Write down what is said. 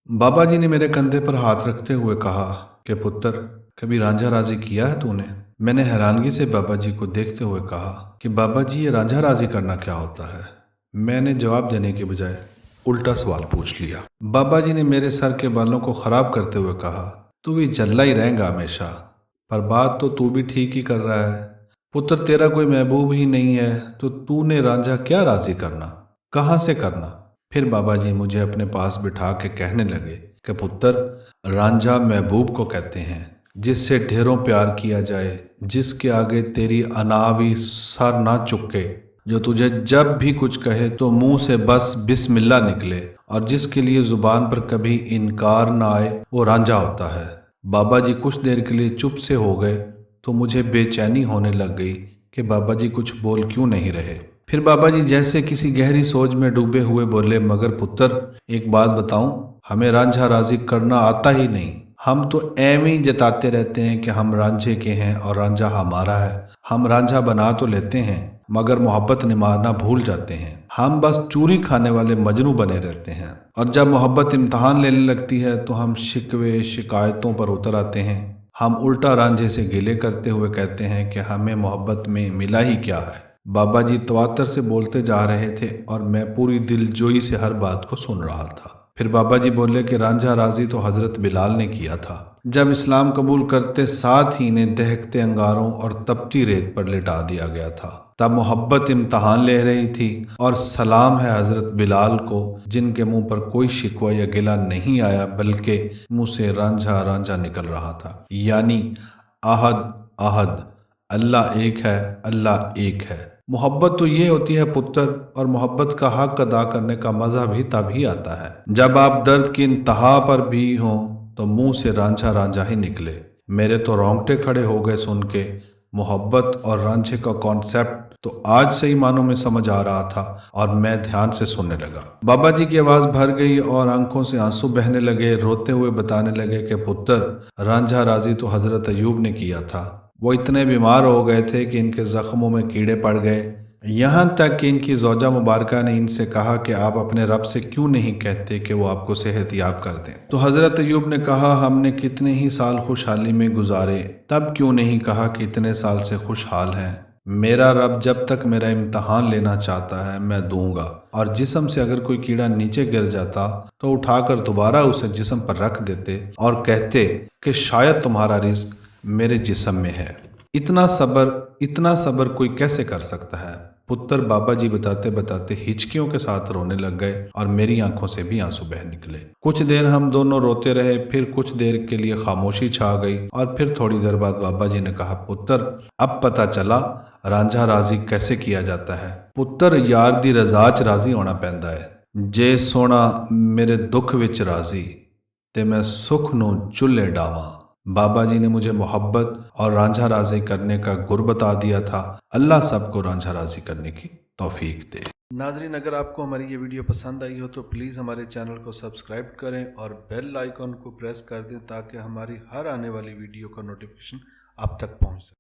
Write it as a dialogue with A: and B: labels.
A: बाबा जी ने मेरे कंधे पर हाथ रखते हुए कहा कि पुत्र, कभी रांझा राजी किया है तूने? मैंने हैरानगी से बाबा जी को देखते हुए कहा कि बाबा जी, ये रांझा राजी करना क्या होता है? मैंने जवाब देने के बजाय उल्टा सवाल पूछ लिया। बाबा जी ने मेरे सर के बालों को खराब करते हुए कहा, तू भी जल्ला ही रहेगा हमेशा, पर बात तो तू भी ठीक ही कर रहा है। पुत्र, तेरा कोई महबूब ही नहीं है तो तूने रांझा क्या राजी करना, कहाँ से करना? फिर बाबा जी मुझे अपने पास बिठा के कहने लगे कि पुत्र, रांझा महबूब को कहते हैं, जिससे ढेरों प्यार किया जाए, जिसके आगे तेरी अनावी सर ना चुके, जो तुझे जब भी कुछ कहे तो मुंह से बस बिस्मिल्लाह निकले, और जिसके लिए जुबान पर कभी इनकार ना आए, वो रांझा होता है। बाबा जी कुछ देर के लिए चुप से हो गए तो मुझे बेचैनी होने लग गई कि बाबा जी कुछ बोल क्यों नहीं रहे। फिर बाबा जी जैसे किसी गहरी सोच में डूबे हुए बोले, मगर पुत्र, एक बात बताऊं, हमें रांझा राजी करना आता ही नहीं। हम तो एवं ही जताते रहते हैं कि हम रांझे के हैं और रांझा हमारा है। हम रांझा बना तो लेते हैं मगर मोहब्बत निभाना भूल जाते हैं। हम बस चूरी खाने वाले मजनू बने रहते हैं, और जब मोहब्बत इम्तहान लेने लगती है तो हम शिकवे शिकायतों पर उतर आते हैं। हम उल्टा रांझे से गिले करते हुए कहते हैं कि हमें मोहब्बत में मिला ही क्या है। बाबा जी तवातर से बोलते जा रहे थे और मैं पूरी दिलजोई से हर बात को सुन रहा था। फिर बाबा जी बोले कि रांझा राजी तो हजरत बिलाल ने किया था, जब इस्लाम कबूल करते साथ ही इन्हें दहकते अंगारों और तपती रेत पर लिटा दिया गया था। तब मोहब्बत इम्तहान ले रही थी, और सलाम है हजरत बिलाल को जिनके मुंह पर कोई शिकवा या गिला नहीं आया, बल्कि मुंह से रांझा रांझा निकल रहा था, यानी आहद आहद, अल्लाह एक है, अल्लाह एक है। मोहब्बत तो ये होती है पुत्र, और मोहब्बत का हक अदा करने का मज़ा भी तभी आता है जब आप दर्द की इंतहा पर भी हों तो मुंह से रांझा रांझा ही निकले। मेरे तो रोंगटे खड़े हो गए सुन के। मोहब्बत और रांझे का कॉन्सेप्ट तो आज सही मानों में समझ आ रहा था, और मैं ध्यान से सुनने लगा। बाबा जी की आवाज़ भर गई और आंखों से आंसू बहने लगे। रोते हुए बताने लगे कि पुत्र, रांझा राजी तो हजरत अयूब ने किया था। वो इतने बीमार हो गए थे कि इनके जख्मों में कीड़े पड़ गए, यहाँ तक कि इनकी ज़ौजा मुबारका ने इनसे कहा कि आप अपने रब से क्यों नहीं कहते कि वो आपको सेहतियाब कर दें। तो हज़रत अयूब ने कहा, हमने कितने ही साल खुशहाली में गुजारे, तब क्यों नहीं कहा कि इतने साल से खुशहाल हैं। मेरा रब जब तक मेरा इम्तहान लेना चाहता है मैं दूंगा, और जिस्म से अगर कोई कीड़ा नीचे गिर जाता तो उठाकर दोबारा उसे जिस्म पर रख देते और कहते कि शायद तुम्हारा रिज्क मेरे जिस्म में है। इतना सब्र कोई कैसे कर सकता है? पुत्र, बाबा जी बताते बताते हिचकियों के साथ रोने लग गए और मेरी आंखों से भी आंसू बह निकले। कुछ देर हम दोनों रोते रहे, फिर कुछ देर के लिए खामोशी छा गई, और फिर थोड़ी देर बाद बाबा जी ने कहा, पुत्र, अब पता चला रांझा राजी कैसे किया जाता है। पुत्र, यार दी रजा च राजी होना पैंदा है। जे सोना मेरे दुख विच राजी ते मैं सुख नू चुल्हे डावां। बाबा जी ने मुझे मोहब्बत और रांझा राजी करने का गुर बता दिया था। अल्लाह सबको रांझा राजी करने की तौफीक दे। नाजरीन, अगर आपको हमारी ये वीडियो पसंद आई हो तो प्लीज़ हमारे चैनल को सब्सक्राइब करें और बेल आइकॉन को प्रेस कर दें ताकि हमारी हर आने वाली वीडियो का नोटिफिकेशन आप तक पहुंच सके।